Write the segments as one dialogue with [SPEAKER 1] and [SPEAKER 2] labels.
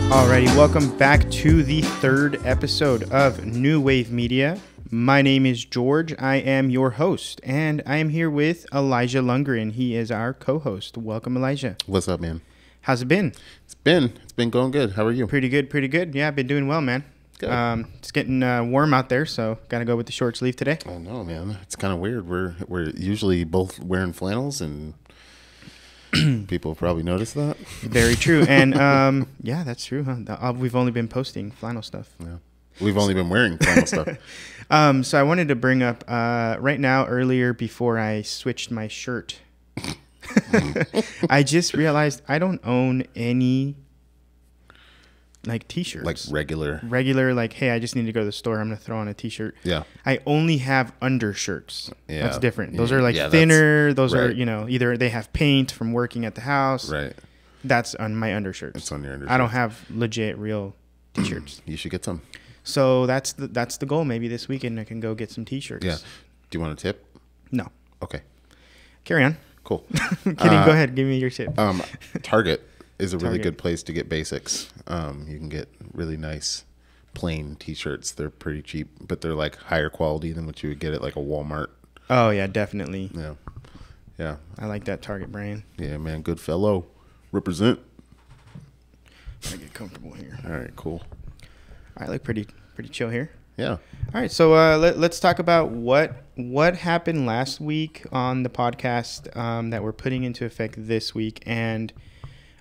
[SPEAKER 1] Alrighty, welcome back to the third episode of New Wave Media. My name is George. I am your host, and I am here with Elijah Lundgren. He is our co-host. Welcome, Elijah.
[SPEAKER 2] What's up, man?
[SPEAKER 1] How's it been?
[SPEAKER 2] It's been going good. How are you?
[SPEAKER 1] Pretty good. Yeah, I've been doing well, man.
[SPEAKER 2] Good.
[SPEAKER 1] It's getting warm out there, so gotta go with the short sleeve today.
[SPEAKER 2] I know, man. It's kind of weird. We're usually both wearing flannels, and people have probably noticed that.
[SPEAKER 1] Very true. And yeah, that's true. Huh? We've only been posting flannel stuff.
[SPEAKER 2] Yeah, we've only been wearing flannel stuff.
[SPEAKER 1] So I wanted to bring up right now, earlier before I switched my shirt, I just realized I don't own any like t-shirts.
[SPEAKER 2] Like regular,
[SPEAKER 1] like, hey, I just need to go to the store. I'm going to throw on a t-shirt.
[SPEAKER 2] Yeah.
[SPEAKER 1] I only have undershirts.
[SPEAKER 2] Yeah.
[SPEAKER 1] That's different. Those
[SPEAKER 2] Yeah.
[SPEAKER 1] are like
[SPEAKER 2] Yeah,
[SPEAKER 1] thinner. Those
[SPEAKER 2] right.
[SPEAKER 1] are, either they have paint from working at the house.
[SPEAKER 2] Right.
[SPEAKER 1] That's on my undershirts.
[SPEAKER 2] It's on your undershirt.
[SPEAKER 1] I don't have legit real t-shirts.
[SPEAKER 2] You should get some.
[SPEAKER 1] So that's the goal. Maybe this weekend I can go get some t-shirts.
[SPEAKER 2] Yeah. Do you want a tip?
[SPEAKER 1] No.
[SPEAKER 2] Okay.
[SPEAKER 1] Carry on.
[SPEAKER 2] Cool.
[SPEAKER 1] Kidding. Go ahead. Give me your tip.
[SPEAKER 2] Target is a really
[SPEAKER 1] Target.
[SPEAKER 2] good place to get basics. You can get really nice plain t-shirts. They're pretty cheap, but they're like higher quality than what you would get at like a Walmart.
[SPEAKER 1] Oh yeah, definitely.
[SPEAKER 2] Yeah. Yeah.
[SPEAKER 1] I like that Target brand.
[SPEAKER 2] Yeah, man. Good fellow. Represent.
[SPEAKER 1] I get comfortable here.
[SPEAKER 2] All right, cool.
[SPEAKER 1] I look pretty chill here.
[SPEAKER 2] Yeah.
[SPEAKER 1] All right, so let's talk about what happened last week on the podcast that we're putting into effect this week, and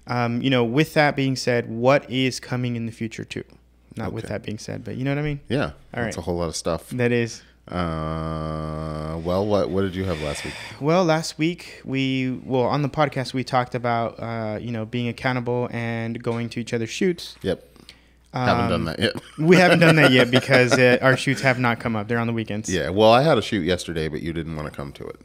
[SPEAKER 1] with that being said, what is coming in the future too? Not with that being said, but you know what I mean?
[SPEAKER 2] Yeah.
[SPEAKER 1] All
[SPEAKER 2] That's
[SPEAKER 1] right.
[SPEAKER 2] a whole lot of stuff.
[SPEAKER 1] That is.
[SPEAKER 2] Well, what did you have last week?
[SPEAKER 1] Well, last week on the podcast we talked about being accountable and going to each other's shoots.
[SPEAKER 2] Yep. Haven't done that yet.
[SPEAKER 1] We haven't done that yet because our shoots have not come up. They're on the weekends.
[SPEAKER 2] Yeah. Well, I had a shoot yesterday, but you didn't want to come to it.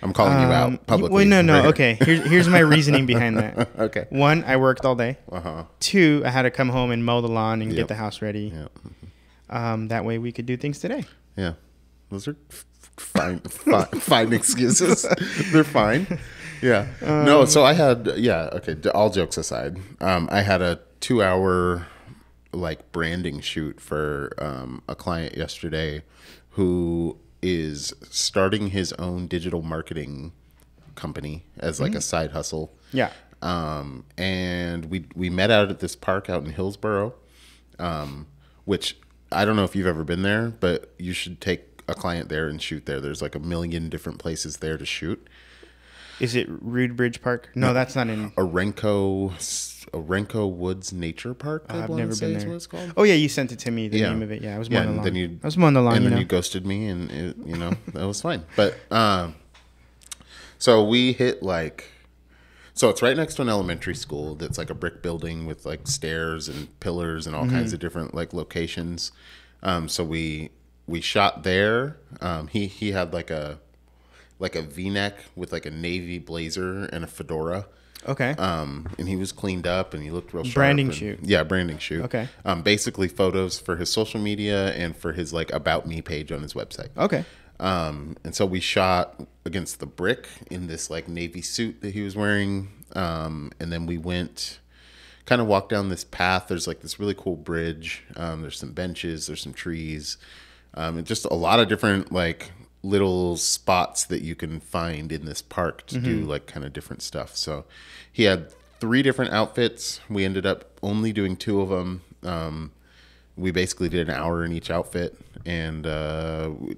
[SPEAKER 2] I'm calling you out publicly.
[SPEAKER 1] Well, no.
[SPEAKER 2] Right here.
[SPEAKER 1] Okay. Here's my reasoning behind that.
[SPEAKER 2] Okay.
[SPEAKER 1] 1, I worked all day.
[SPEAKER 2] Uh-huh.
[SPEAKER 1] 2, I had to come home and mow the lawn and
[SPEAKER 2] Yep.
[SPEAKER 1] get the house ready.
[SPEAKER 2] Yeah.
[SPEAKER 1] That way we could do things today.
[SPEAKER 2] Yeah. Those are fine excuses. They're fine. Yeah. No, so I had, okay, all jokes aside, I had a 2-hour like branding shoot for a client yesterday who is starting his own digital marketing company as like a side hustle.
[SPEAKER 1] Yeah.
[SPEAKER 2] And we met out at this park out in Hillsboro, which I don't know if you've ever been there, but you should take a client there and shoot there. There's like a million different places there to shoot.
[SPEAKER 1] Is it Rude Bridge Park? No, that's not in.
[SPEAKER 2] Orenco Woods Nature Park.
[SPEAKER 1] I've never been
[SPEAKER 2] Is
[SPEAKER 1] there.
[SPEAKER 2] what it's called.
[SPEAKER 1] Oh yeah, you sent it to me. The name of it. Yeah, I was mowing the lawn.
[SPEAKER 2] Then
[SPEAKER 1] I was mowing the lawn.
[SPEAKER 2] And then you ghosted me, and that was fine. But so we hit so it's right next to an elementary school that's like a brick building with like stairs and pillars and all kinds of different like locations. So we shot there. He had like a V-neck with like a navy blazer and a fedora.
[SPEAKER 1] Okay.
[SPEAKER 2] And he was cleaned up and he looked real sharp.
[SPEAKER 1] Branding shoot.
[SPEAKER 2] Yeah, branding shoot.
[SPEAKER 1] Okay.
[SPEAKER 2] Basically photos for his social media and for his like About Me page on his website.
[SPEAKER 1] Okay.
[SPEAKER 2] And so we shot against the brick in this like navy suit that he was wearing. And then we kind of walked down this path. There's like this really cool bridge. There's some benches, there's some trees. And just a lot of different like little spots that you can find in this park to do like kind of different stuff. So he had 3 different outfits. We ended up only doing 2 of them. We basically did an hour in each outfit, and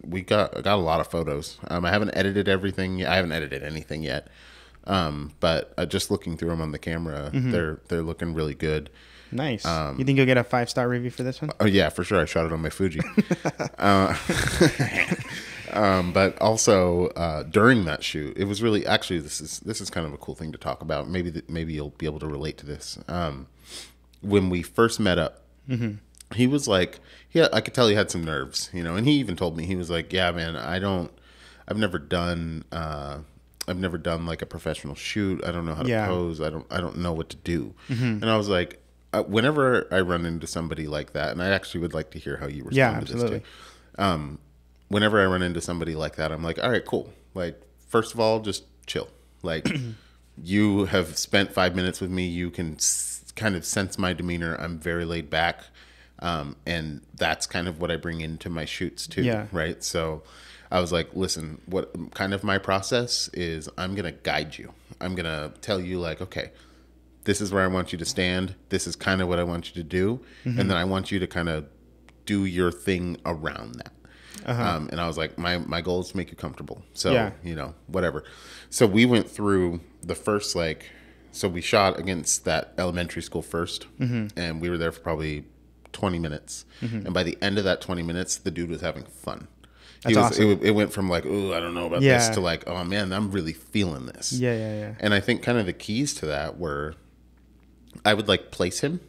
[SPEAKER 2] we got a lot of photos. I haven't edited everything. I haven't edited anything yet. But just looking through them on the camera, they're looking really good.
[SPEAKER 1] Nice. You think you'll get a 5-star review for this one?
[SPEAKER 2] Oh yeah, for sure. I shot it on my Fuji. But also during that shoot, it was really actually this is kind of a cool thing to talk about. Maybe you'll be able to relate to this. When we first met up, he was like, I could tell he had some nerves, and he even told me, he was like, yeah, man, I've never done like a professional shoot. I don't know how to pose. I don't know what to do. And I was like, whenever I run into somebody like that, and I actually would like to hear how you respond to this too. Whenever I run into somebody like that, I'm like, all right, cool. Like, first of all, just chill. Like, you have spent 5 minutes with me. You can kind of sense my demeanor. I'm very laid back. And that's kind of what I bring into my shoots too.
[SPEAKER 1] Yeah.
[SPEAKER 2] Right. So I was like, listen, what kind of my process is I'm going to guide you. I'm going to tell you like, okay, this is where I want you to stand. This is kind of what I want you to do. And then I want you to kind of do your thing around that. And I was like, my goal is to make you comfortable. So, you know, whatever. So we went through the first, like, so we shot against that elementary school first, and we were there for probably 20 minutes. And by the end of that 20 minutes, the dude was having fun.
[SPEAKER 1] That's awesome.
[SPEAKER 2] It went from like, oh, I don't know about this to like, oh man, I'm really feeling this.
[SPEAKER 1] Yeah.
[SPEAKER 2] And I think kind of the keys to that were I would like place him.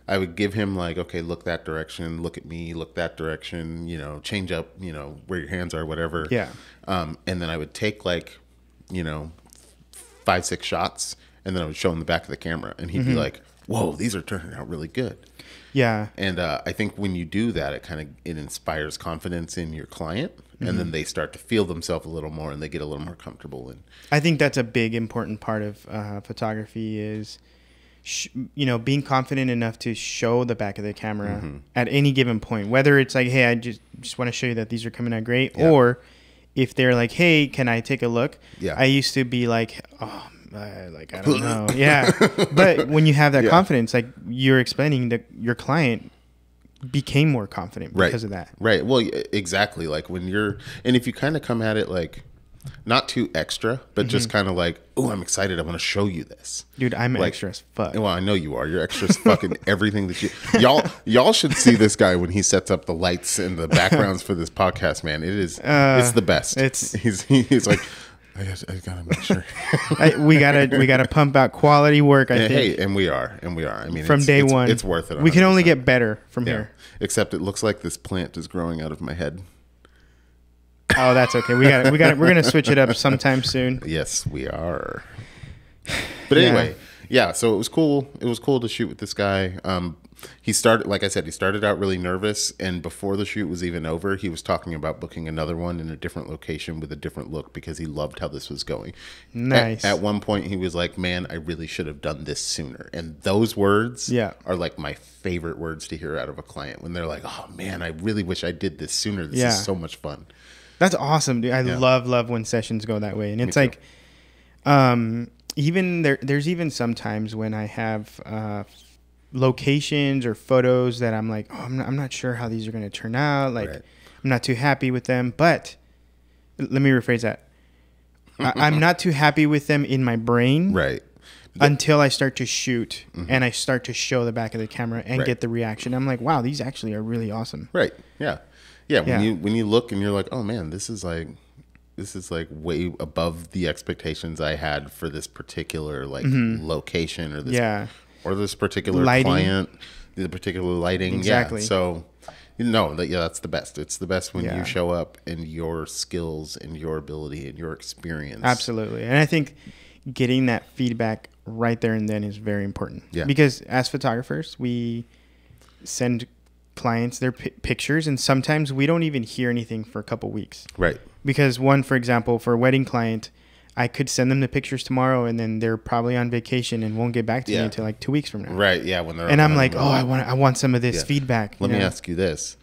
[SPEAKER 2] I would give him like, okay, look that direction, look at me, look that direction, you know, change up, you know, where your hands are, whatever.
[SPEAKER 1] Yeah.
[SPEAKER 2] And then I would take like, you know, 5-6 shots, and then I would show him the back of the camera, and he'd be like, whoa, these are turning out really good.
[SPEAKER 1] Yeah.
[SPEAKER 2] And I think when you do that, it inspires confidence in your client, and then they start to feel themselves a little more, and they get a little more comfortable. And
[SPEAKER 1] I think that's a big important part of photography is, you know, being confident enough to show the back of the camera at any given point, whether it's like, hey, I just want to show you that these are coming out great, or if they're like, hey, can I take a look? I used to be like, oh, like, I don't know. But when you have that confidence, like you're explaining, that your client became more confident because of that.
[SPEAKER 2] Right. Well, exactly. Like when and if you kind of come at it like not too extra, but just kind of like, oh, I'm excited. I want to show you this.
[SPEAKER 1] Dude, I'm
[SPEAKER 2] like,
[SPEAKER 1] extra as fuck.
[SPEAKER 2] Well, I know you are. You're extra as fucking everything that y'all should see this guy when he sets up the lights and the backgrounds for this podcast, man. It is, it's the best. He's like, I gotta make sure.
[SPEAKER 1] we gotta pump out quality work. I think.
[SPEAKER 2] Hey, and we are. I mean,
[SPEAKER 1] from day one,
[SPEAKER 2] it's worth it. 100%.
[SPEAKER 1] We can only get better from here.
[SPEAKER 2] Except it looks like this plant is growing out of my head.
[SPEAKER 1] Oh, that's okay. We're gonna switch it up sometime soon.
[SPEAKER 2] Yes, we are. But anyway, so it was cool. It was cool to shoot with this guy. He started out really nervous, and before the shoot was even over, he was talking about booking another one in a different location with a different look because he loved how this was going.
[SPEAKER 1] Nice.
[SPEAKER 2] At one point, he was like, "Man, I really should have done this sooner." And those words are like my favorite words to hear out of a client when they're like, "Oh man, I really wish I did this sooner. This is so much fun."
[SPEAKER 1] That's awesome, dude. I love when sessions go that way. And it's like, even there's even sometimes when I have locations or photos that I'm like, oh, I'm not sure how these are going to turn out. Like, I'm not too happy with them. But let me rephrase that. I'm not too happy with them in my brain.
[SPEAKER 2] Right.
[SPEAKER 1] Until I start to shoot and I start to show the back of the camera and get the reaction. I'm like, wow, these actually are really awesome.
[SPEAKER 2] Right. Yeah. Yeah, when you look and you're like, oh man, this is like way above the expectations I had for this particular like location or this particular client, the particular lighting.
[SPEAKER 1] Exactly.
[SPEAKER 2] Yeah. So that's the best. It's the best when you show up and your skills and your ability and your experience.
[SPEAKER 1] Absolutely. And I think getting that feedback right there and then is very important. Yeah. Because as photographers, we send clients their pictures, and sometimes we don't even hear anything for a couple weeks. Right. Because for example, for a wedding client, I could send them the pictures tomorrow, and then they're probably on vacation and won't get back to me until like 2 weeks from now.
[SPEAKER 2] Right. Yeah. When they're
[SPEAKER 1] and I'm like, I want some of this feedback.
[SPEAKER 2] Let me ask you this: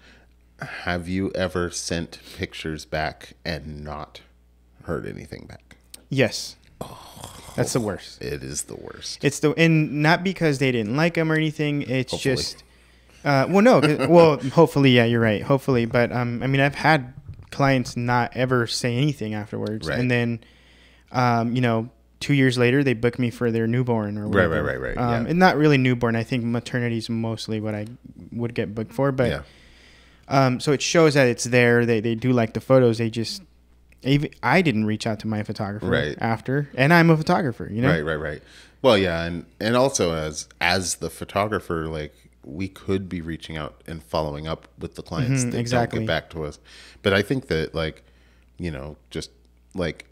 [SPEAKER 2] have you ever sent pictures back and not heard anything back?
[SPEAKER 1] Yes. That's the worst.
[SPEAKER 2] It is the worst.
[SPEAKER 1] And not because they didn't like them or anything. It's just. Hopefully, you're right. Hopefully. But, I mean, I've had clients not ever say anything afterwards. Right. And then, 2 years later, they book me for their newborn or whatever. Right. And not really newborn. I think maternity is mostly what I would get booked for. But, so it shows that it's there. They do like the photos. I didn't reach out to my photographer after, and I'm a photographer,
[SPEAKER 2] Right. Well, yeah. And also as the photographer, like, we could be reaching out and following up with the clients that don't get back to us. But I think that, like, just like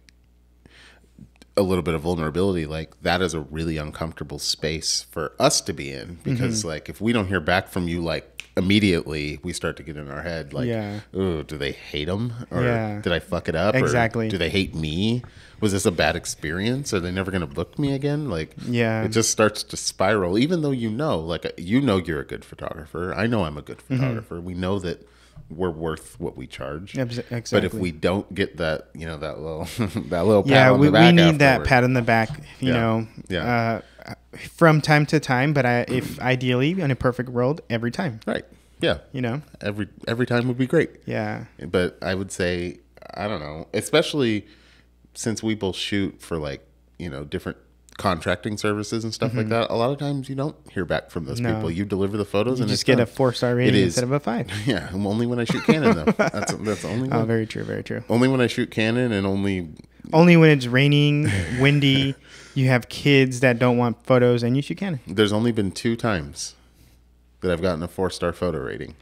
[SPEAKER 2] a little bit of vulnerability, like that is a really uncomfortable space for us to be in because like if we don't hear back from you like immediately we start to get in our head like,
[SPEAKER 1] Yeah.
[SPEAKER 2] ooh, do they hate them? Or
[SPEAKER 1] Yeah.
[SPEAKER 2] did I fuck it up?
[SPEAKER 1] Exactly.
[SPEAKER 2] Or do they hate me? Was this a bad experience? Are they never going to book me again? Like,
[SPEAKER 1] Yeah.
[SPEAKER 2] it just starts to spiral, even though like, you're a good photographer. I know I'm a good photographer. We know that we're worth what we charge.
[SPEAKER 1] Exactly.
[SPEAKER 2] But if we don't get that, that little, that little pat
[SPEAKER 1] Yeah,
[SPEAKER 2] on
[SPEAKER 1] we
[SPEAKER 2] the back
[SPEAKER 1] need that
[SPEAKER 2] afterward.
[SPEAKER 1] pat on the back, you know,
[SPEAKER 2] Yeah.
[SPEAKER 1] from time to time. But if ideally in a perfect world, every time,
[SPEAKER 2] Right. Yeah.
[SPEAKER 1] you know,
[SPEAKER 2] Every time would be great.
[SPEAKER 1] yeah,
[SPEAKER 2] But I would say, I don't know, especially since we both shoot for like, different contracting services and stuff like that. A lot of times you don't hear back from those people. You deliver the photos
[SPEAKER 1] you
[SPEAKER 2] and
[SPEAKER 1] just
[SPEAKER 2] it's
[SPEAKER 1] get
[SPEAKER 2] done.
[SPEAKER 1] a 4-star rating instead of a 5.
[SPEAKER 2] Yeah. Only when I shoot Canon though. That's the only one.
[SPEAKER 1] Oh, very true, very true.
[SPEAKER 2] Only when I shoot Canon and only
[SPEAKER 1] Only when it's raining, windy, you have kids that don't want photos, and you shoot Canon.
[SPEAKER 2] there's only been 2 times that I've gotten a 4-star photo rating.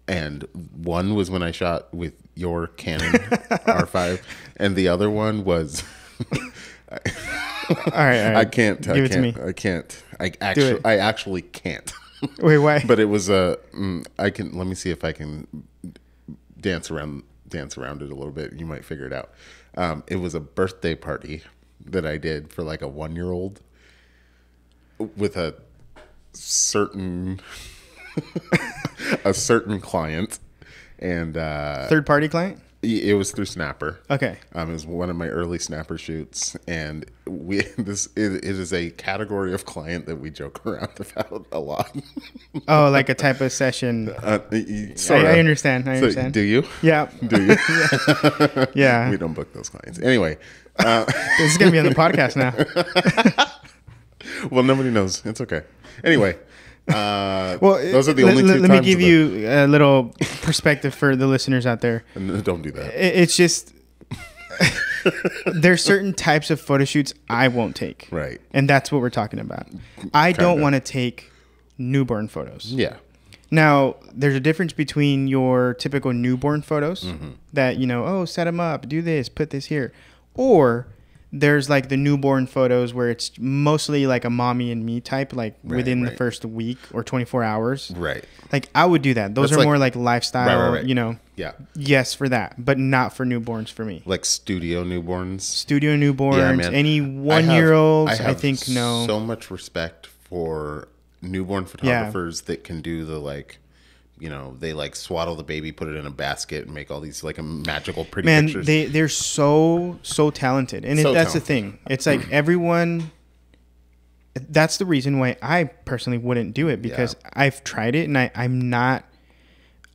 [SPEAKER 2] And one was when I shot with your Canon R5, and the other one was
[SPEAKER 1] All right.
[SPEAKER 2] I can't.
[SPEAKER 1] Give it to me.
[SPEAKER 2] I can't.
[SPEAKER 1] it.
[SPEAKER 2] I actually can't.
[SPEAKER 1] Wait, why?
[SPEAKER 2] But it was I can. Let me see if I can dance around it a little bit. You might figure it out. It was a birthday party that I did for like a 1-year-old with a certain client, and
[SPEAKER 1] Third-party client?
[SPEAKER 2] it was through Snapper.
[SPEAKER 1] Okay.
[SPEAKER 2] It was one of my early Snapper shoots, and it is a category of client that we joke around about a lot.
[SPEAKER 1] Oh, like a type of session.
[SPEAKER 2] Sorta.
[SPEAKER 1] I understand. I
[SPEAKER 2] So,
[SPEAKER 1] understand.
[SPEAKER 2] do you?
[SPEAKER 1] Yeah.
[SPEAKER 2] Do you?
[SPEAKER 1] Yeah.
[SPEAKER 2] We don't book those clients. Anyway,
[SPEAKER 1] This is going to be on the podcast now.
[SPEAKER 2] well, nobody knows. It's okay. Anyway,
[SPEAKER 1] Well,
[SPEAKER 2] those are the only 2 times.
[SPEAKER 1] Let me give you a little perspective for the listeners out there.
[SPEAKER 2] Don't do that.
[SPEAKER 1] It's just there's certain types of photo shoots I won't take.
[SPEAKER 2] Right.
[SPEAKER 1] And that's what we're talking about. I don't want to take newborn photos.
[SPEAKER 2] Yeah.
[SPEAKER 1] Now, there's a difference between your typical newborn photos that, set them up, do this, put this here. Or there's like the newborn photos where it's mostly like a mommy and me type, like within the first week or 24 hours.
[SPEAKER 2] Right.
[SPEAKER 1] Like I would do that. Those
[SPEAKER 2] That's
[SPEAKER 1] are more like lifestyle,
[SPEAKER 2] Right. Yeah.
[SPEAKER 1] Yes, for that, but not for newborns for me.
[SPEAKER 2] Like studio newborns.
[SPEAKER 1] Studio newborns,
[SPEAKER 2] Yeah, man.
[SPEAKER 1] any 1-year-olds, I
[SPEAKER 2] have
[SPEAKER 1] think no.
[SPEAKER 2] so much respect for newborn photographers that can do the they like swaddle the baby, put it in a basket, and make all these like magical pretty pictures.
[SPEAKER 1] They're so talented, and that's the thing. It's like everyone. That's the reason why I personally wouldn't do it, because I've tried it and I'm not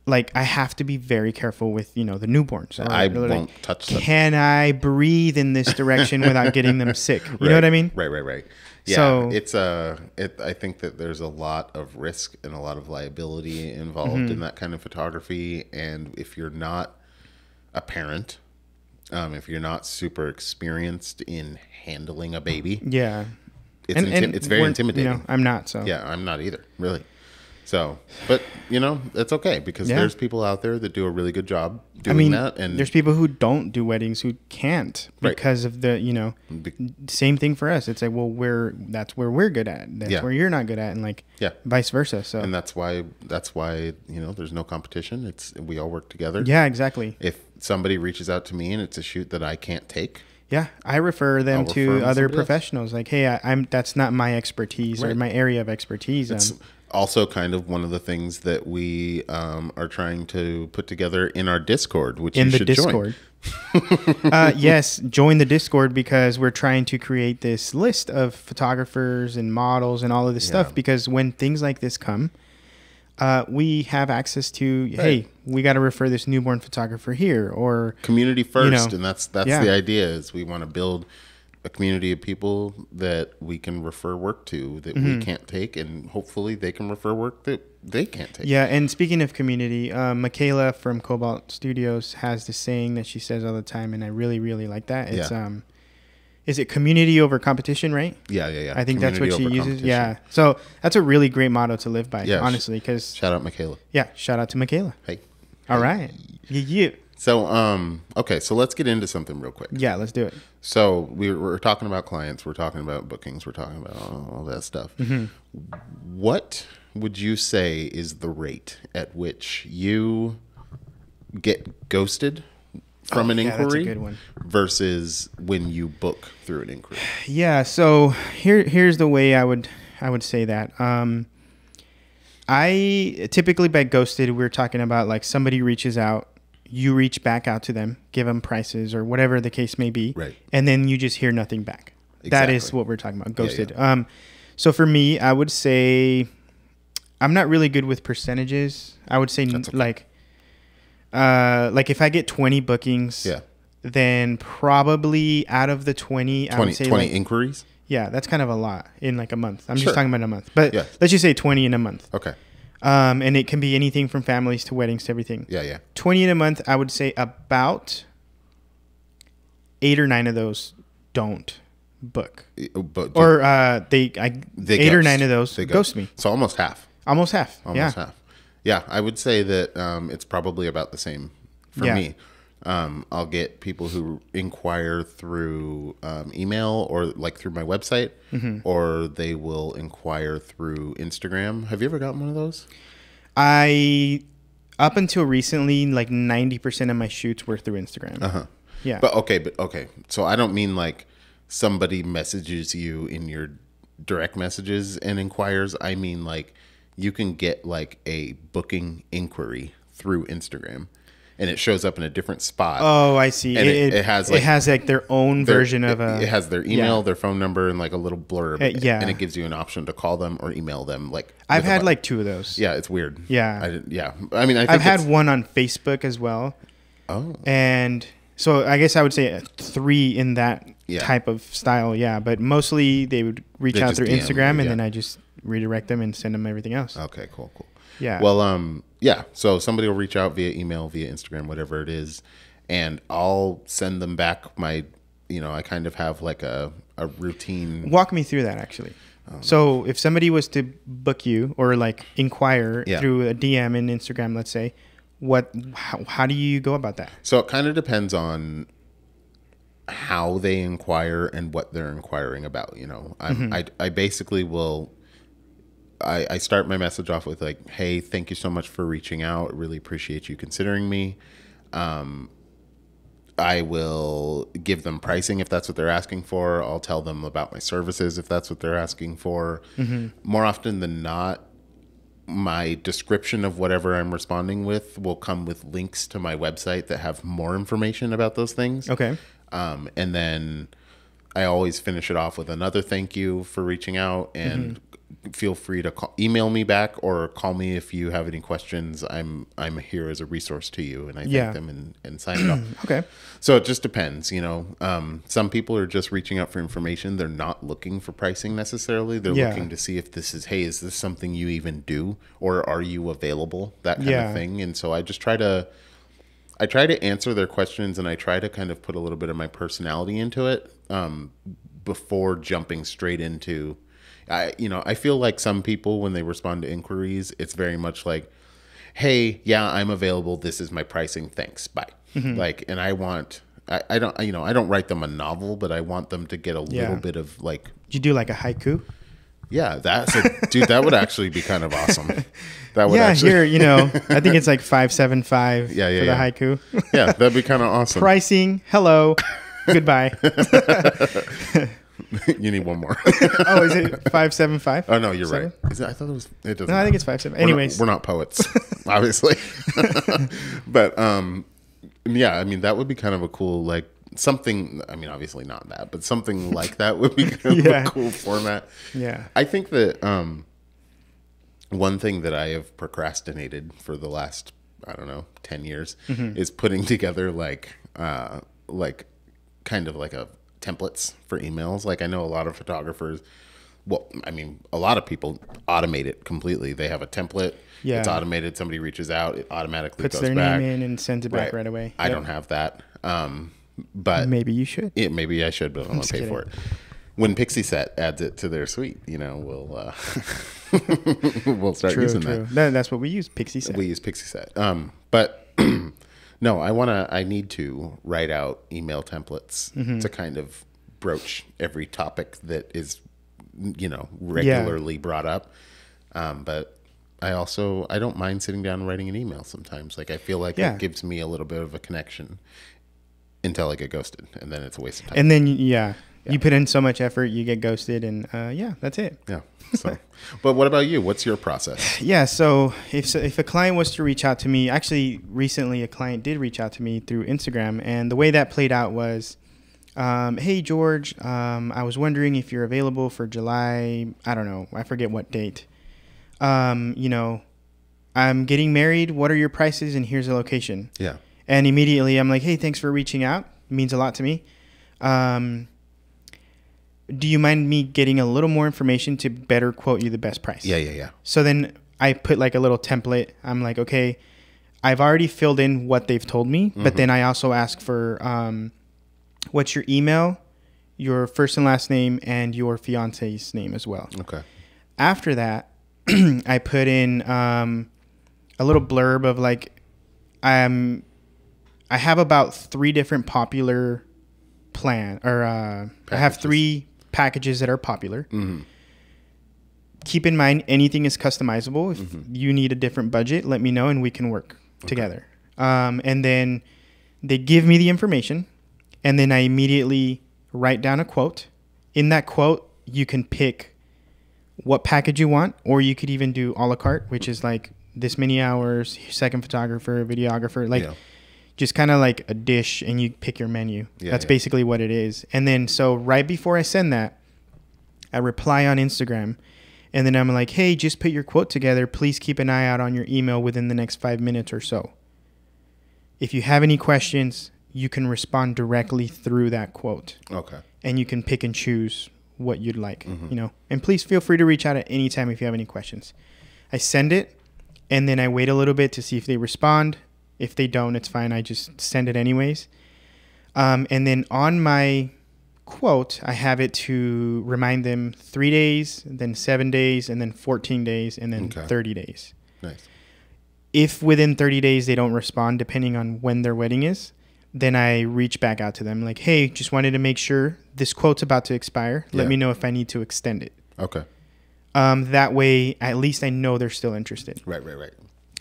[SPEAKER 1] like, I have to be very careful with the newborns.
[SPEAKER 2] I won't touch them.
[SPEAKER 1] Can I breathe in this direction without getting them sick? You know what I mean?
[SPEAKER 2] Right. Yeah,
[SPEAKER 1] So
[SPEAKER 2] it's I think that there's a lot of risk and a lot of liability involved in that kind of photography, and if you're not a parent, if you're not super experienced in handling a baby,
[SPEAKER 1] yeah,
[SPEAKER 2] it's very intimidating.
[SPEAKER 1] I'm not. So
[SPEAKER 2] yeah, I'm not either, really. So, but it's okay, because there's people out there that do a really good job doing that, and
[SPEAKER 1] there's people who don't do weddings who can't because of the same thing for us. It's like, well, that's where we're good at. That's where you're not good at, and vice versa. So,
[SPEAKER 2] and that's why there's no competition. We all work together.
[SPEAKER 1] Yeah, exactly.
[SPEAKER 2] If somebody reaches out to me and it's a shoot that I can't take,
[SPEAKER 1] yeah, I refer them to other professionals. Like, hey, that's not my expertise or my area of expertise.
[SPEAKER 2] It's also kind of one of the things that we are trying to put together in our Discord, which you should join.
[SPEAKER 1] Yes, join the Discord, because we're trying to create this list of photographers and models and all of this stuff, because when things like this come, we have access to, hey, we got to refer this newborn photographer here, or
[SPEAKER 2] community first. And that's the idea, is we want to build a community of people that we can refer work to that we can't take, and hopefully they can refer work that they can't take.
[SPEAKER 1] Yeah, and speaking of community, Michaela from Cobalt Studios has this saying that she says all the time, and I really, really like that. It's is it community over competition, right?
[SPEAKER 2] Yeah.
[SPEAKER 1] I think that's what she uses. Yeah. So that's a really great motto to live by, honestly, because
[SPEAKER 2] shout out Michaela.
[SPEAKER 1] Yeah, shout out to Michaela.
[SPEAKER 2] Hey.
[SPEAKER 1] All right. Yeah.
[SPEAKER 2] So, okay, so let's get into something real quick.
[SPEAKER 1] Yeah, let's do it.
[SPEAKER 2] So we're talking about clients, we're talking about bookings, we're talking about all that stuff. What would you say is the rate at which you get ghosted from an inquiry? That's a good one. Versus when you book through an inquiry?
[SPEAKER 1] Yeah. So here's the way I would say that. I typically, by ghosted, we're talking about like somebody reaches out, you reach back out to them, give them prices or whatever the case may be,
[SPEAKER 2] right? And
[SPEAKER 1] then you just hear nothing back. Exactly. That is what we're talking about, ghosted.
[SPEAKER 2] Yeah.
[SPEAKER 1] So for me, I would say I'm not really good with percentages. I would say okay. Like if I get 20 bookings, then probably out of the 20, I would say
[SPEAKER 2] 20 inquiries.
[SPEAKER 1] Yeah, that's kind of a lot in like a month. I'm just talking about a month, but let's just say 20 in a month.
[SPEAKER 2] Okay.
[SPEAKER 1] And it can be anything from families to weddings to everything.
[SPEAKER 2] Yeah.
[SPEAKER 1] 20 in a month, I would say about 8 or 9 of those don't book. Or they 8 or 9 of those ghost me.
[SPEAKER 2] So almost half.
[SPEAKER 1] Almost half.
[SPEAKER 2] Yeah, I would say that it's probably about the same for me. I'll get people who inquire through email or like through my website, or they will inquire through Instagram. Have you ever gotten one of those?
[SPEAKER 1] Up until recently, like 90% of my shoots were through Instagram. Yeah.
[SPEAKER 2] But okay. So I don't mean like somebody messages you in your direct messages and inquires. I mean like you can get like a booking inquiry through Instagram. And it shows up in a different spot.
[SPEAKER 1] Oh, I see.
[SPEAKER 2] And it has like
[SPEAKER 1] their own version of a.
[SPEAKER 2] It has their email, their phone number, and like a little blurb. And it gives you an option to call them or email them. Like
[SPEAKER 1] I've had like 2 of those.
[SPEAKER 2] Yeah, it's weird.
[SPEAKER 1] Yeah.
[SPEAKER 2] I mean,
[SPEAKER 1] I've had one on Facebook as well.
[SPEAKER 2] Oh.
[SPEAKER 1] And so I guess I would say 3 in that type of style. Yeah, but mostly they would reach out through Instagram, and then I just redirect them and send them everything else.
[SPEAKER 2] Okay. Cool.
[SPEAKER 1] Yeah.
[SPEAKER 2] Well, so somebody will reach out via email, via Instagram, whatever it is, and I'll send them back I kind of have like a routine.
[SPEAKER 1] Walk me through that, actually. So if somebody was to book you or like inquire through a DM in Instagram, let's say, how do you go about that?
[SPEAKER 2] So it kind of depends on how they inquire and what they're inquiring about. I basically will. I start my message off with like, hey, thank you so much for reaching out. I really appreciate you considering me. I will give them pricing if that's what they're asking for. I'll tell them about my services if that's what they're asking for. More often than not, my description of whatever I'm responding with will come with links to my website that have more information about those things.
[SPEAKER 1] Okay.
[SPEAKER 2] And then I always finish it off with another thank you for reaching out, and feel free to email me back or call me if you have any questions. I'm here as a resource to you, and I thank them and sign it off.
[SPEAKER 1] Okay.
[SPEAKER 2] So it just depends, some people are just reaching out for information. They're not looking for pricing necessarily. They're looking to see if this is, hey, is this something you even do, or are you available? That kind of thing. And so I just try to answer their questions, and I try to kind of put a little bit of my personality into it before jumping straight into. I feel like some people, when they respond to inquiries, it's very much like, hey, yeah, I'm available. This is my pricing. Thanks. Bye. And I don't write them a novel, but I want them to get a little bit of like.
[SPEAKER 1] Did you do like a haiku?
[SPEAKER 2] Yeah, dude, that would actually be kind of awesome. That would
[SPEAKER 1] here, I think it's like 575 for the haiku.
[SPEAKER 2] Yeah, that'd be kind of awesome.
[SPEAKER 1] Pricing, hello, goodbye.
[SPEAKER 2] You need one more.
[SPEAKER 1] Oh, is it 575?
[SPEAKER 2] Oh no, you're right. Is it? I thought it was. It doesn't.
[SPEAKER 1] No, I think it's 575. Anyways,
[SPEAKER 2] we're not poets, obviously. But yeah, I mean that would be kind of a cool like something. I mean, obviously not that, but something like that would be kind of a cool format.
[SPEAKER 1] Yeah,
[SPEAKER 2] I think that one thing that I have procrastinated for the last 10 years is putting together like kind of like a templates for emails. Like I know a lot of photographers, a lot of people automate it completely. They have a template. Yeah. It's automated. Somebody reaches out. It automatically
[SPEAKER 1] puts
[SPEAKER 2] goes
[SPEAKER 1] their
[SPEAKER 2] back.
[SPEAKER 1] name in and sends it back right away.
[SPEAKER 2] I don't have that. But
[SPEAKER 1] maybe you should.
[SPEAKER 2] Maybe I should, but I don't want to pay for it. When Pixieset adds it to their suite, we'll we'll start using that.
[SPEAKER 1] That's what we use, Pixieset.
[SPEAKER 2] We use Pixieset. But no, I need to write out email templates to kind of broach every topic that is, regularly brought up. But I don't mind sitting down and writing an email sometimes. Like I feel like
[SPEAKER 1] Yeah.
[SPEAKER 2] it gives me a little bit of a connection until I get ghosted, and then it's a waste of time.
[SPEAKER 1] And then, you put in so much effort, you get ghosted, and that's it.
[SPEAKER 2] Yeah. So, but what about you? What's your process?
[SPEAKER 1] Yeah. So if a client was to reach out to me, actually recently a client did reach out to me through Instagram, and the way that played out was, hey George, I was wondering if you're available for July. I don't know. I forget what date. I'm getting married. What are your prices? And here's the location.
[SPEAKER 2] Yeah.
[SPEAKER 1] And immediately I'm like, hey, thanks for reaching out. It means a lot to me. Do you mind me getting a little more information to better quote you the best price?
[SPEAKER 2] Yeah.
[SPEAKER 1] So then I put like a little template. I'm like, okay, I've already filled in what they've told me, but then I also ask for what's your email, your first and last name, and your fiance's name as well.
[SPEAKER 2] Okay.
[SPEAKER 1] After that, I put in a little blurb of like, I have about 3 different popular I have 3 packages that are popular.
[SPEAKER 2] Mm-hmm.
[SPEAKER 1] Keep in mind, anything is customizable. If you need a different budget, let me know and we can work together. And then they give me the information, and then I immediately write down a quote. In that quote, you can pick what package you want, or you could even do a la carte, which is like this many hours, second photographer, videographer, just kind of like a dish, and you pick your menu. That's basically what it is. And then so right before I send that, I reply on Instagram, and then I'm like, hey, just put your quote together. Please keep an eye out on your email within the next 5 minutes or so. If you have any questions, you can respond directly through that quote.
[SPEAKER 2] Okay.
[SPEAKER 1] And you can pick and choose what you'd like, And please feel free to reach out at any time if you have any questions. I send it, and then I wait a little bit to see if they respond. If they don't, it's fine. I just send it anyways. And then on my quote, I have it to remind them 3 days, then 7 days, and then 14 days, and then 30 days.
[SPEAKER 2] Nice.
[SPEAKER 1] If within 30 days they don't respond, depending on when their wedding is, then I reach back out to them like, hey, just wanted to make sure this quote's about to expire. Let me know if I need to extend it.
[SPEAKER 2] Okay.
[SPEAKER 1] That way, at least I know they're still interested.
[SPEAKER 2] Right.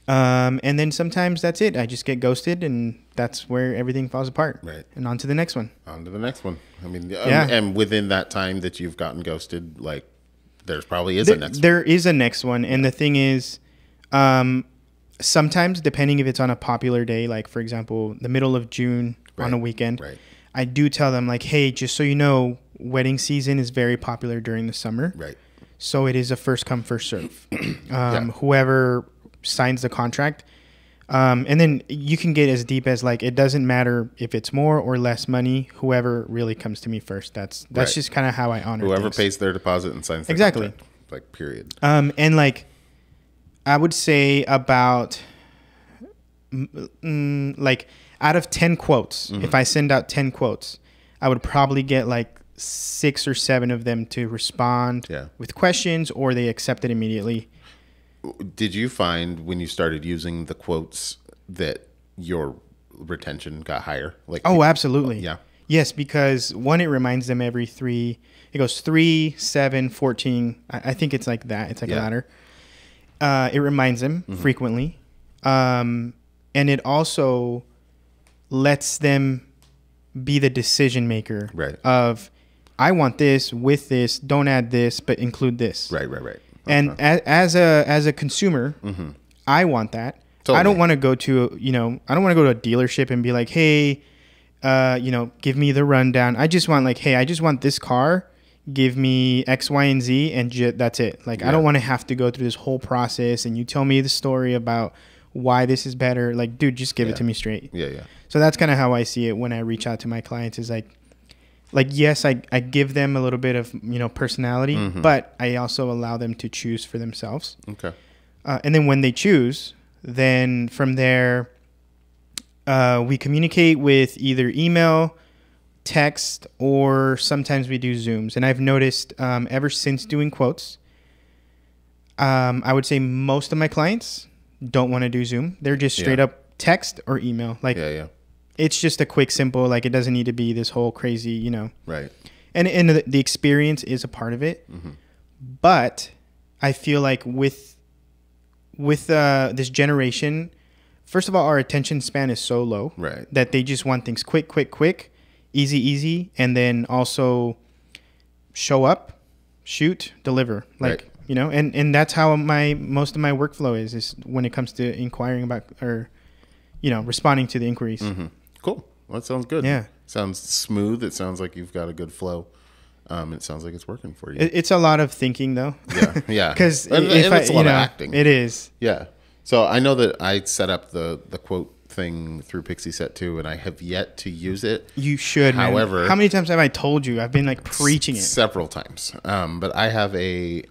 [SPEAKER 1] And then sometimes that's it. I just get ghosted, and that's where everything falls apart.
[SPEAKER 2] Right.
[SPEAKER 1] And on to the next one.
[SPEAKER 2] I mean, and within that time that you've gotten ghosted, like, there's probably is a next one.
[SPEAKER 1] There is a next one. And the thing is, sometimes, depending if it's on a popular day, like, for example, the middle of June on a weekend, I do tell them, like, hey, just so you know, wedding season is very popular during the summer.
[SPEAKER 2] Right.
[SPEAKER 1] So it is a first come, first serve. Whoever signs the contract. And then you can get as deep as like, it doesn't matter if it's more or less money, whoever really comes to me first. That's just kind of how I honor
[SPEAKER 2] whoever
[SPEAKER 1] things.
[SPEAKER 2] pays their deposit and signs the
[SPEAKER 1] exactly
[SPEAKER 2] contract, like, period.
[SPEAKER 1] And like, I would say about like out of 10 quotes, if I send out 10 quotes, I would probably get like 6 or 7 of them to respond with questions, or they accept it immediately.
[SPEAKER 2] Did you find when you started using the quotes that your retention got higher? Like,
[SPEAKER 1] oh, absolutely.
[SPEAKER 2] Yeah.
[SPEAKER 1] Yes, because one, it reminds them every 3. It goes 3, 7, 14. I think it's like that. It's like a ladder. It reminds them frequently. And it also lets them be the decision maker of, I want this with this, don't add this, but include this.
[SPEAKER 2] Right.
[SPEAKER 1] And as a consumer, I want that. Totally. I don't want to go to a dealership and be like, hey, give me the rundown. I just want like, hey, I just want this car. Give me X, Y, and Z, and that's it. Like, I don't want to have to go through this whole process and you tell me the story about why this is better. Like, dude, just give it to me straight.
[SPEAKER 2] Yeah.
[SPEAKER 1] So that's kind of how I see it when I reach out to my clients, is like, yes, I give them a little bit of, personality, but I also allow them to choose for themselves.
[SPEAKER 2] Okay.
[SPEAKER 1] And then when they choose, then from there, we communicate with either email, text, or sometimes we do Zooms. And I've noticed ever since doing quotes, I would say most of my clients don't want to do Zoom. They're just straight up text or email. Like, it's just a quick, simple, like, it doesn't need to be this whole crazy,
[SPEAKER 2] Right.
[SPEAKER 1] And the experience is a part of it. But I feel like with with this generation, first of all, our attention span is so low
[SPEAKER 2] Right.
[SPEAKER 1] that they just want things quick, easy, and then also show up, shoot, deliver. Like,
[SPEAKER 2] Right.
[SPEAKER 1] you know, and that's how most of my workflow is when it comes to inquiring about, or, you know, responding to the inquiries.
[SPEAKER 2] Mm-hmm. Cool. Well, that sounds good.
[SPEAKER 1] Yeah.
[SPEAKER 2] Sounds smooth. It sounds like you've got a good flow. It sounds like it's working for you.
[SPEAKER 1] It's a lot of thinking though.
[SPEAKER 2] Yeah. Yeah.
[SPEAKER 1] Because
[SPEAKER 2] and it's a lot of acting.
[SPEAKER 1] It is.
[SPEAKER 2] Yeah. So I know that I set up the quote thing through Pixie Set too, and I have yet to use it.
[SPEAKER 1] You should.
[SPEAKER 2] However,
[SPEAKER 1] man. How many times have I told you? I've been like preaching it
[SPEAKER 2] several times. But I have a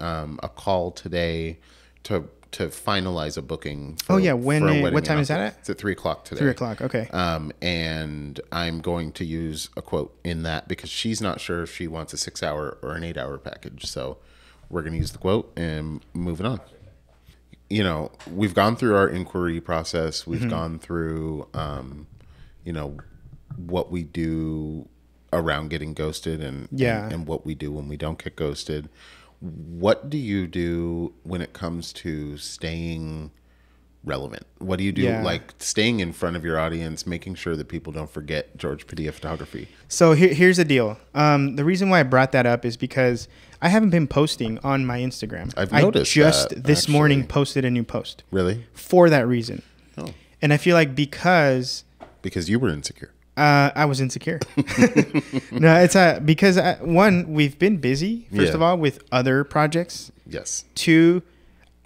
[SPEAKER 2] call today to finalize a booking. For,
[SPEAKER 1] Oh yeah,
[SPEAKER 2] for a
[SPEAKER 1] when?
[SPEAKER 2] wedding
[SPEAKER 1] What time
[SPEAKER 2] in
[SPEAKER 1] is that
[SPEAKER 2] October.
[SPEAKER 1] at?
[SPEAKER 2] It's at 3:00 today.
[SPEAKER 1] 3:00. Okay.
[SPEAKER 2] And I'm going to use a quote in that because she's not sure if she wants a 6-hour or an 8-hour package. So we're going to use the quote and moving on. You know, we've gone through our inquiry process. We've gone through, you know, what we do around getting ghosted and what we do when we don't get ghosted. What do you do when it comes to staying relevant? What do you do, like staying in front of your audience, making sure that people don't forget George Padilla Photography?
[SPEAKER 1] So here's the deal. The reason why I brought that up is because I haven't been posting on my Instagram.
[SPEAKER 2] I've noticed
[SPEAKER 1] I just
[SPEAKER 2] that,
[SPEAKER 1] this morning
[SPEAKER 2] actually.
[SPEAKER 1] posted a new post.
[SPEAKER 2] Really?
[SPEAKER 1] For that reason.
[SPEAKER 2] Oh.
[SPEAKER 1] And I feel like because
[SPEAKER 2] you were insecure.
[SPEAKER 1] I was insecure. No, it's because one, we've been busy, first of all, with other projects.
[SPEAKER 2] Yes.
[SPEAKER 1] Two,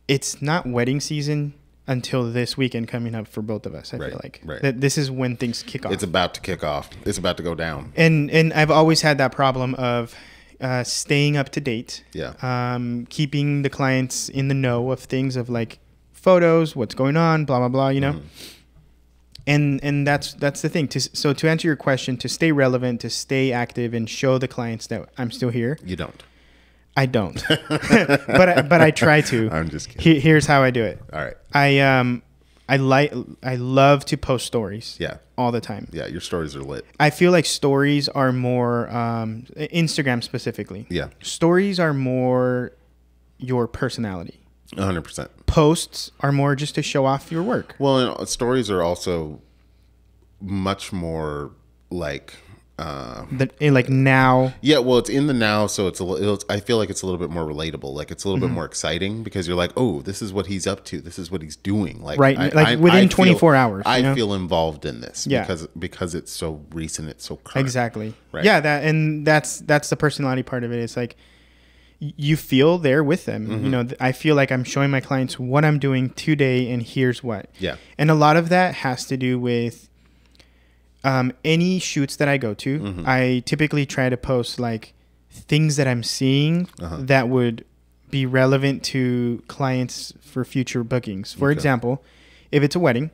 [SPEAKER 1] it's not wedding season until this weekend coming up for both of us. I feel like that this is when things kick off.
[SPEAKER 2] It's about to kick off. It's about to go down.
[SPEAKER 1] And I've always had that problem of staying up to date.
[SPEAKER 2] Yeah.
[SPEAKER 1] Keeping the clients in the know of things, of like photos, what's going on, blah blah blah. You know. And that's the thing. So to answer your question, to stay relevant, to stay active, and show the clients that I'm still here.
[SPEAKER 2] You don't.
[SPEAKER 1] I don't, but I try to.
[SPEAKER 2] I'm just kidding.
[SPEAKER 1] Here's how I do it.
[SPEAKER 2] All right.
[SPEAKER 1] I love to post stories.
[SPEAKER 2] Yeah.
[SPEAKER 1] All the time.
[SPEAKER 2] Yeah, your stories are lit.
[SPEAKER 1] I feel like stories are more Instagram specifically.
[SPEAKER 2] Yeah.
[SPEAKER 1] Stories are more your personality.
[SPEAKER 2] 100%.
[SPEAKER 1] Posts are more just to show off your work.
[SPEAKER 2] Well, and stories are also much more like
[SPEAKER 1] like now.
[SPEAKER 2] Yeah, well, it's in the now, so I feel like it's a little bit more relatable. Like it's a little bit more exciting because you're like, oh, this is what he's up to. This is what he's doing. Like
[SPEAKER 1] within 24 hours.
[SPEAKER 2] I feel involved in this
[SPEAKER 1] Yeah.
[SPEAKER 2] because it's so recent. It's so current.
[SPEAKER 1] Exactly.
[SPEAKER 2] Right.
[SPEAKER 1] Yeah, that's the personality part of it. It's like you feel there with them. You know, I feel like I'm showing my clients what I'm doing today, and here's what.
[SPEAKER 2] Yeah.
[SPEAKER 1] And a lot of that has to do with any shoots that I go to. I typically try to post like things that I'm seeing that would be relevant to clients for future bookings. For example, if it's a wedding,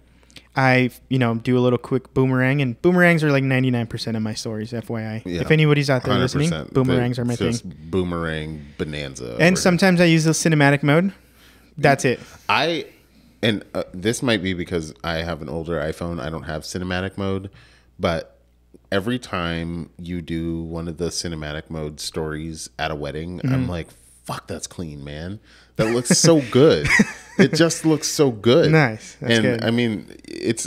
[SPEAKER 1] I do a little quick boomerang, and boomerangs are like 99% of my stories, FYI.
[SPEAKER 2] Yeah.
[SPEAKER 1] If anybody's out there
[SPEAKER 2] 100%.
[SPEAKER 1] listening, boomerangs are my
[SPEAKER 2] It's
[SPEAKER 1] thing.
[SPEAKER 2] just boomerang bonanza.
[SPEAKER 1] And sometimes I use the cinematic mode. That's it.
[SPEAKER 2] This might be because I have an older iPhone. I don't have cinematic mode, but every time you do one of the cinematic mode stories at a wedding, I'm like, fuck, that's clean, man. That looks so good. It just looks so good.
[SPEAKER 1] Nice. That's good.
[SPEAKER 2] I mean,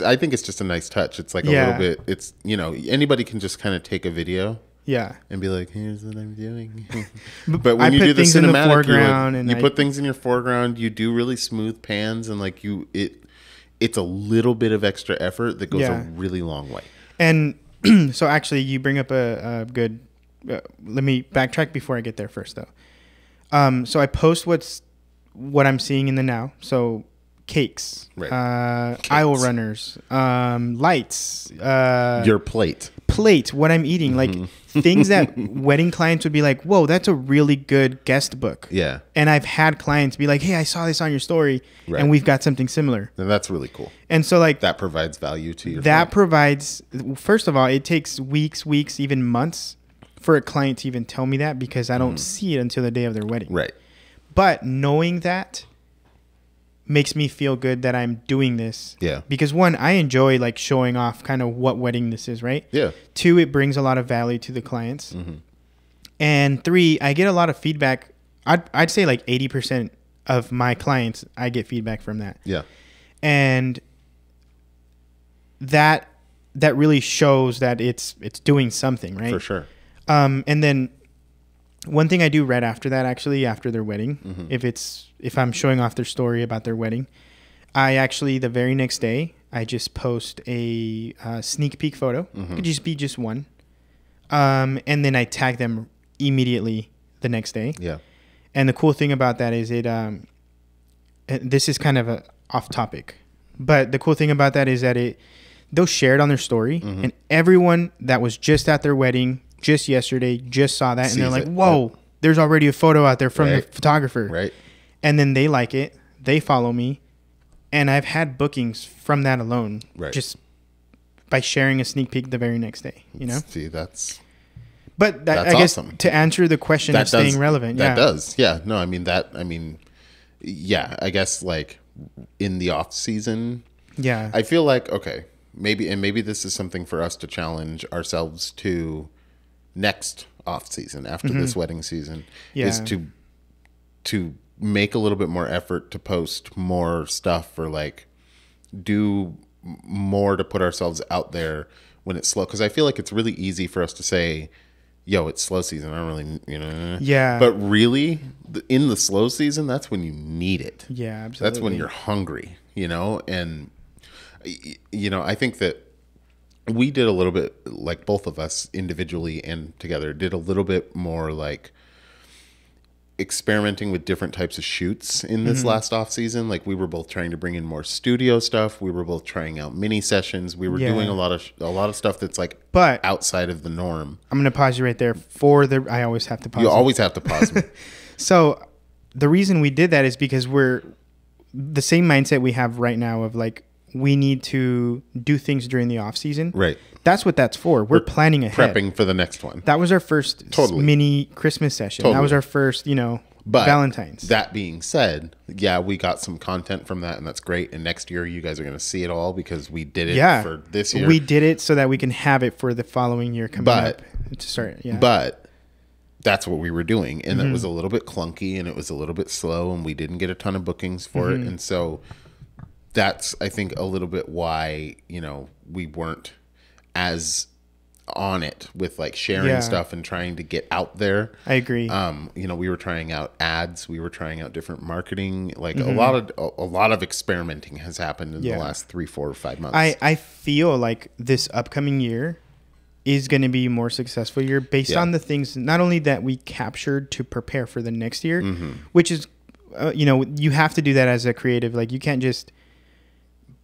[SPEAKER 2] I think it's just a nice touch. It's like a little bit, it's, anybody can just kind of take a video.
[SPEAKER 1] Yeah.
[SPEAKER 2] And be like, here's what I'm doing. But when
[SPEAKER 1] I
[SPEAKER 2] you
[SPEAKER 1] put
[SPEAKER 2] do the
[SPEAKER 1] things in the
[SPEAKER 2] cinematic,
[SPEAKER 1] foreground,
[SPEAKER 2] you put things in your foreground, you do really smooth pans, and like it's a little bit of extra effort that goes a really long way.
[SPEAKER 1] And so actually you bring up a good, let me backtrack before I get there first though. So I post what I'm seeing in the now. So cakes, aisle runners, lights,
[SPEAKER 2] your plate,
[SPEAKER 1] what I'm eating, like things that wedding clients would be like, whoa, that's a really good guest book.
[SPEAKER 2] Yeah.
[SPEAKER 1] And I've had clients be like, hey, I saw this on your story and we've got something similar.
[SPEAKER 2] And that's really cool.
[SPEAKER 1] And so like
[SPEAKER 2] that provides value to your
[SPEAKER 1] that
[SPEAKER 2] client.
[SPEAKER 1] Provides, first of all, it takes weeks, even months for a client to even tell me that, because I don't see it until the day of their wedding.
[SPEAKER 2] Right.
[SPEAKER 1] But knowing that makes me feel good that I'm doing this.
[SPEAKER 2] Yeah.
[SPEAKER 1] Because one, I enjoy like showing off kind of what wedding this is, right?
[SPEAKER 2] Yeah.
[SPEAKER 1] Two, it brings a lot of value to the clients. And three, I get a lot of feedback. I'd say like 80% of my clients, I get feedback from that.
[SPEAKER 2] Yeah.
[SPEAKER 1] And that really shows that it's doing something, right?
[SPEAKER 2] For sure.
[SPEAKER 1] And then one thing I do right after that, actually, after their wedding, if I'm showing off their story about their wedding, I actually, the very next day, I just post a sneak peek photo. It could just be just one. And then I tag them immediately the next day.
[SPEAKER 2] Yeah.
[SPEAKER 1] And the cool thing about that is this is kind of a off topic, but the cool thing about that is that they'll share it on their story, and everyone that was just at their wedding just yesterday just saw that, and they're like, whoa, there's already a photo out there from the photographer.
[SPEAKER 2] Right.
[SPEAKER 1] And then they like it. They follow me. And I've had bookings from that alone, just by sharing a sneak peek the very next day, you know?
[SPEAKER 2] See, that's
[SPEAKER 1] I guess awesome. To answer the question of staying relevant.
[SPEAKER 2] That does. Yeah. No, yeah, I guess like in the off season.
[SPEAKER 1] Yeah.
[SPEAKER 2] I feel like, okay, maybe this is something for us to challenge ourselves to next off season after this wedding season is to make a little bit more effort to post more stuff or like do more to put ourselves out there when it's slow. Cause I feel like it's really easy for us to say, yo, it's slow season. I don't really,
[SPEAKER 1] Yeah.
[SPEAKER 2] But really in the slow season, that's when you need it.
[SPEAKER 1] Yeah, absolutely.
[SPEAKER 2] That's when you're hungry, and, I think that we did a little bit, like both of us individually and together did a little bit more like experimenting with different types of shoots in this last off season. Like we were both trying to bring in more studio stuff. We were both trying out mini sessions. We were doing a lot of stuff that's like outside of the norm.
[SPEAKER 1] I'm going to pause you right there I always have to pause.
[SPEAKER 2] You always have to pause me.
[SPEAKER 1] So the reason we did that is because we're the same mindset we have right now of like, we need to do things during the off season.
[SPEAKER 2] Right.
[SPEAKER 1] That's what that's for. We're planning ahead.
[SPEAKER 2] Prepping for the next one.
[SPEAKER 1] That was our first mini Christmas session. That was our first,
[SPEAKER 2] but
[SPEAKER 1] Valentine's.
[SPEAKER 2] That being said, yeah, we got some content from that, and that's great. And next year, you guys are going to see it all because we did it for this year.
[SPEAKER 1] We did it so that we can have it for the following year coming up.
[SPEAKER 2] But that's what we were doing. And it was a little bit clunky, and it was a little bit slow, and we didn't get a ton of bookings for it. And so that's, I think, a little bit why, we weren't as on it with like sharing stuff and trying to get out there.
[SPEAKER 1] I agree.
[SPEAKER 2] We were trying out ads, we were trying out different marketing, like a lot of experimenting has happened in the last 3, 4, or 5 months.
[SPEAKER 1] I feel like this upcoming year is going to be a more successful year based on the things not only that we captured to prepare for the next year, which is you have to do that as a creative. Like you can't just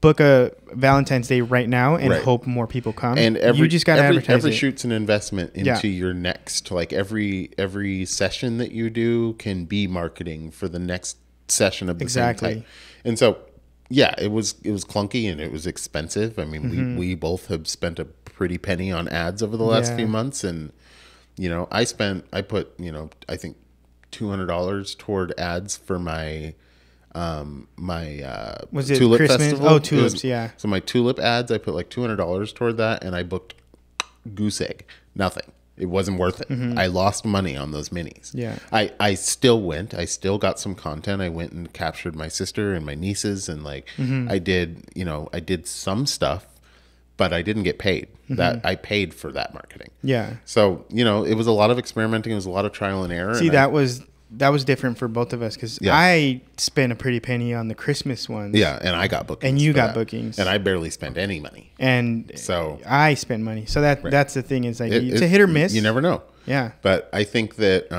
[SPEAKER 1] book a Valentine's Day right now and hope more people come. And you just got to advertise
[SPEAKER 2] every shoot's an investment into your next. Like every session that you do can be marketing for the next session of the same type. And so, it was clunky and it was expensive. I mean, we both have spent a pretty penny on ads over the last few months, and I put I think $200 toward ads for my
[SPEAKER 1] was it
[SPEAKER 2] tulip
[SPEAKER 1] Christmas?
[SPEAKER 2] festival.
[SPEAKER 1] Oh, tulips,
[SPEAKER 2] So my tulip ads, I put like $200 toward that, and I booked goose egg. Nothing. It wasn't worth it. I lost money on those minis.
[SPEAKER 1] Yeah.
[SPEAKER 2] I still went. I still got some content. I went and captured my sister and my nieces, and like I did some stuff, but I didn't get paid. That I paid for that marketing.
[SPEAKER 1] Yeah.
[SPEAKER 2] So it was a lot of experimenting. It was a lot of trial and error.
[SPEAKER 1] See, that was different for both of us because I spent a pretty penny on the Christmas ones.
[SPEAKER 2] Yeah, and I got bookings.
[SPEAKER 1] And you got bookings.
[SPEAKER 2] And I barely spent any money.
[SPEAKER 1] And so I spent money. So that's the thing is like it's a hit or miss.
[SPEAKER 2] You never know.
[SPEAKER 1] Yeah.
[SPEAKER 2] But I think that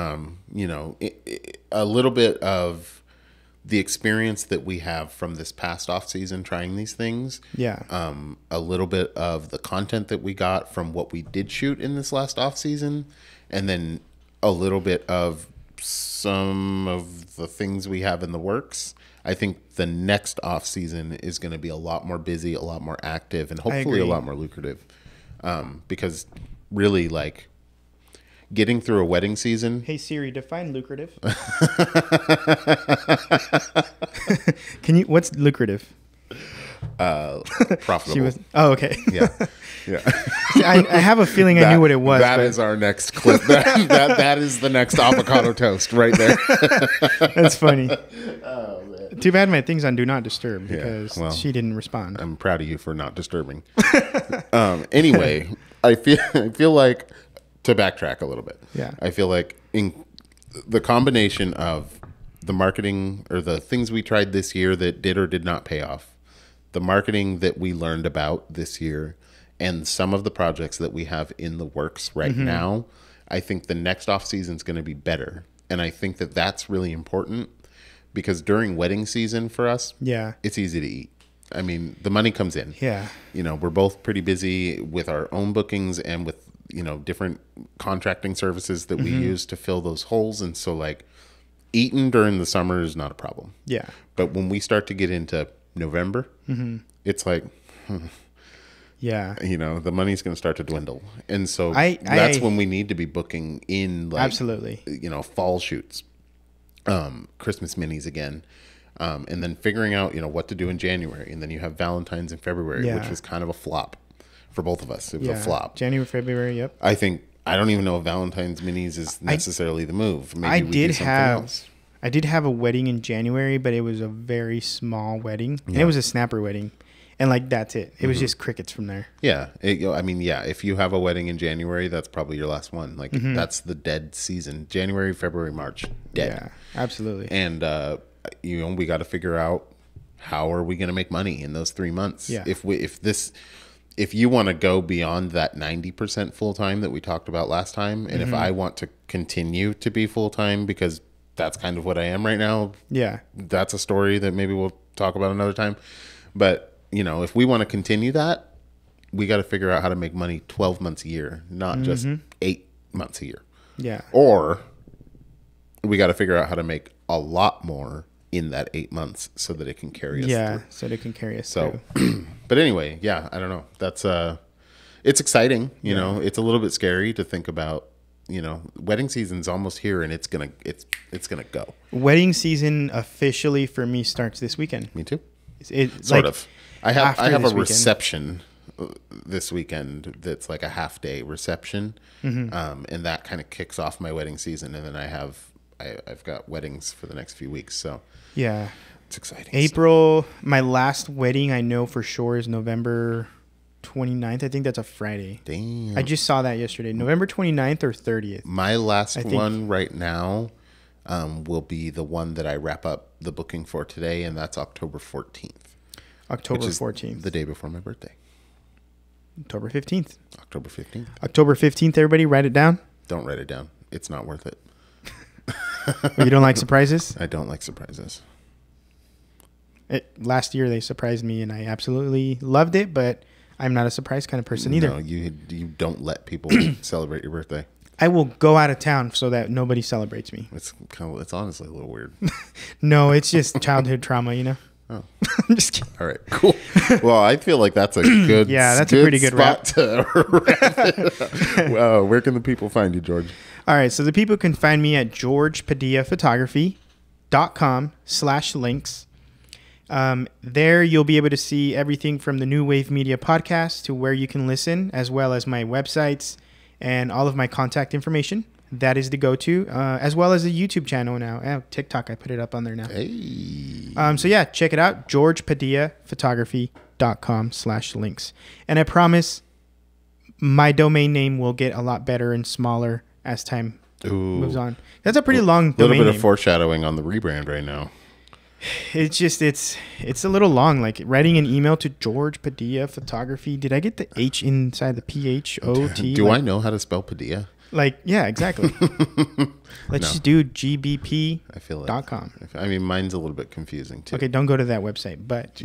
[SPEAKER 2] a little bit of the experience that we have from this past off season trying these things.
[SPEAKER 1] Yeah.
[SPEAKER 2] A little bit of the content that we got from what we did shoot in this last off season, and then a little bit of some of the things we have in the works. I think the next off season is going to be a lot more busy, a lot more active, and hopefully a lot more lucrative. Because really, like getting through a wedding season.
[SPEAKER 1] Hey Siri, define lucrative. What's lucrative?
[SPEAKER 2] profitable.
[SPEAKER 1] She was. Oh, okay.
[SPEAKER 2] Yeah. Yeah.
[SPEAKER 1] I have a feeling I knew what it was.
[SPEAKER 2] That
[SPEAKER 1] but
[SPEAKER 2] is our next clip. That is the next avocado toast right there.
[SPEAKER 1] That's funny. Too bad my thing's on Do Not Disturb because she didn't respond.
[SPEAKER 2] I'm proud of you for not disturbing. Anyway, I feel like, to backtrack a little bit.
[SPEAKER 1] Yeah.
[SPEAKER 2] I feel like in the combination of the marketing or the things we tried this year that did or did not pay off, the marketing that we learned about this year, and some of the projects that we have in the works right now, I think the next off season is going to be better. And I think that that's really important because during wedding season for us, it's easy to eat. I mean, the money comes in.
[SPEAKER 1] Yeah.
[SPEAKER 2] You know, we're both pretty busy with our own bookings and with, you know, different contracting services that we use to fill those holes. And so like eating during the summer is not a problem.
[SPEAKER 1] Yeah.
[SPEAKER 2] But when we start to get into November, it's like,
[SPEAKER 1] yeah,
[SPEAKER 2] you know, the money's going to start to dwindle. And so that's when we need to be booking in like,
[SPEAKER 1] absolutely,
[SPEAKER 2] you know, fall shoots, Christmas minis again. And then figuring out, you know, what to do in January. And then you have Valentine's in February, which was kind of a flop for both of us. It was a flop.
[SPEAKER 1] January, February. Yep.
[SPEAKER 2] I don't even know if Valentine's minis is necessarily the move. Maybe we do something else.
[SPEAKER 1] I did have a wedding in January, but it was a very small wedding. And it was a snapper wedding. And like, that's it. It was just crickets from there.
[SPEAKER 2] Yeah. I mean, yeah, if you have a wedding in January, that's probably your last one. Like that's the dead season. January, February, March, dead.
[SPEAKER 1] Yeah, absolutely.
[SPEAKER 2] And, you know, we got to figure out how are we going to make money in those 3 months?
[SPEAKER 1] Yeah.
[SPEAKER 2] If you want to go beyond that 90% full time that we talked about last time, and if I want to continue to be full time because that's kind of what I am right now.
[SPEAKER 1] Yeah.
[SPEAKER 2] That's a story that maybe we'll talk about another time. But, you know, if we want to continue that, we got to figure out how to make money 12 months a year, not just 8 months a year.
[SPEAKER 1] Yeah.
[SPEAKER 2] Or we got to figure out how to make a lot more in that 8 months so that it can carry us through.
[SPEAKER 1] So they can carry us
[SPEAKER 2] through.
[SPEAKER 1] So,
[SPEAKER 2] but anyway, yeah, I don't know. That's, it's exciting. You know, it's a little bit scary to think about. You know, wedding season's almost here, and it's gonna go.
[SPEAKER 1] Wedding season officially for me starts this weekend.
[SPEAKER 2] Me too.
[SPEAKER 1] Sort
[SPEAKER 2] of. I have a reception this weekend that's like a half day reception, and that kind of kicks off my wedding season. And then I've got weddings for the next few weeks, so
[SPEAKER 1] yeah,
[SPEAKER 2] it's exciting.
[SPEAKER 1] April, my last wedding I know for sure is November 29th. I think that's a Friday.
[SPEAKER 2] Damn.
[SPEAKER 1] I just saw that yesterday. November 29th or 30th.
[SPEAKER 2] My last one right now will be the one that I wrap up the booking for today, and that's October 14th.
[SPEAKER 1] October 14th.
[SPEAKER 2] The day before my birthday.
[SPEAKER 1] October 15th.
[SPEAKER 2] October 15th.
[SPEAKER 1] October 15th, everybody write it down.
[SPEAKER 2] Don't write it down. It's not worth it.
[SPEAKER 1] You don't like surprises?
[SPEAKER 2] I don't like surprises.
[SPEAKER 1] Last year they surprised me, and I absolutely loved it, but I'm not a surprise kind of person either.
[SPEAKER 2] No, you don't let people celebrate your birthday.
[SPEAKER 1] I will go out of town so that nobody celebrates me.
[SPEAKER 2] It's honestly a little weird.
[SPEAKER 1] No, it's just childhood trauma, you know?
[SPEAKER 2] Oh.
[SPEAKER 1] I'm just kidding.
[SPEAKER 2] All right, cool. Well, I feel like that's a good
[SPEAKER 1] that's a pretty good wrap.
[SPEAKER 2] To wrap it. Where can the people find you, George?
[SPEAKER 1] All right, so the people can find me at georgePadillaPhotography.com/links. There you'll be able to see everything from the New Wave Media podcast to where you can listen, as well as my websites and all of my contact information. That is the go-to, as well as a YouTube channel now. TikTok, I put it up on there now.
[SPEAKER 2] Hey.
[SPEAKER 1] So yeah, check it out, georgePadillaPhotography.com/links. And I promise my domain name will get a lot better and smaller as time moves on. That's a pretty long domain name. A little bit of
[SPEAKER 2] foreshadowing on the rebrand right now.
[SPEAKER 1] It's just, it's a little long. Like writing an email to George Padilla Photography. Did I get the H inside the PHOT?
[SPEAKER 2] Do I know how to spell Padilla?
[SPEAKER 1] Like, yeah, exactly. Let's just do gbp.com.
[SPEAKER 2] I feel like, I mean, mine's a little bit confusing too.
[SPEAKER 1] Okay, don't go to that website, but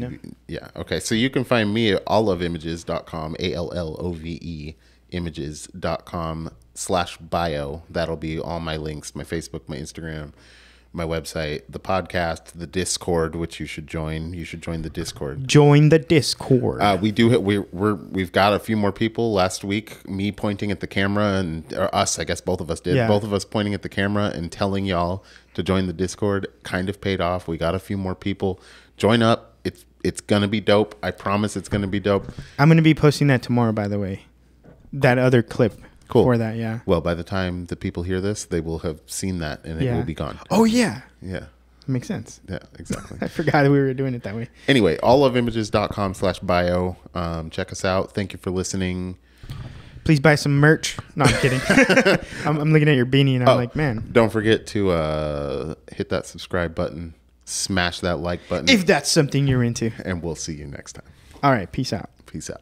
[SPEAKER 2] yeah. Okay, so you can find me at alloveimages.com, ALLOVE images.com/bio. That'll be all my links, my Facebook, my Instagram, my website, the podcast, the Discord, which you should join. You should join the Discord.
[SPEAKER 1] Join the Discord.
[SPEAKER 2] We've got a few more people. Last week, me pointing at the camera or us, I guess both of us did. Yeah. Both of us pointing at the camera and telling y'all to join the Discord kind of paid off. We got a few more people. Join up. It's gonna be dope. I promise it's gonna be dope.
[SPEAKER 1] I'm gonna be posting that tomorrow, by the way. That other clip.
[SPEAKER 2] Cool.
[SPEAKER 1] For that, yeah.
[SPEAKER 2] Well, by the time the people hear this, they will have seen that and it will be gone.
[SPEAKER 1] Oh yeah.
[SPEAKER 2] Yeah.
[SPEAKER 1] Makes sense.
[SPEAKER 2] Yeah, exactly.
[SPEAKER 1] I forgot we were doing it that way.
[SPEAKER 2] Anyway, alloveimages.com/bio. Check us out. Thank you for listening.
[SPEAKER 1] Please buy some merch. No, I'm kidding. I'm looking at your beanie and I'm like, man.
[SPEAKER 2] Don't forget to hit that subscribe button. Smash that like button.
[SPEAKER 1] If that's something you're into.
[SPEAKER 2] And we'll see you next time.
[SPEAKER 1] All right. Peace out.
[SPEAKER 2] Peace out.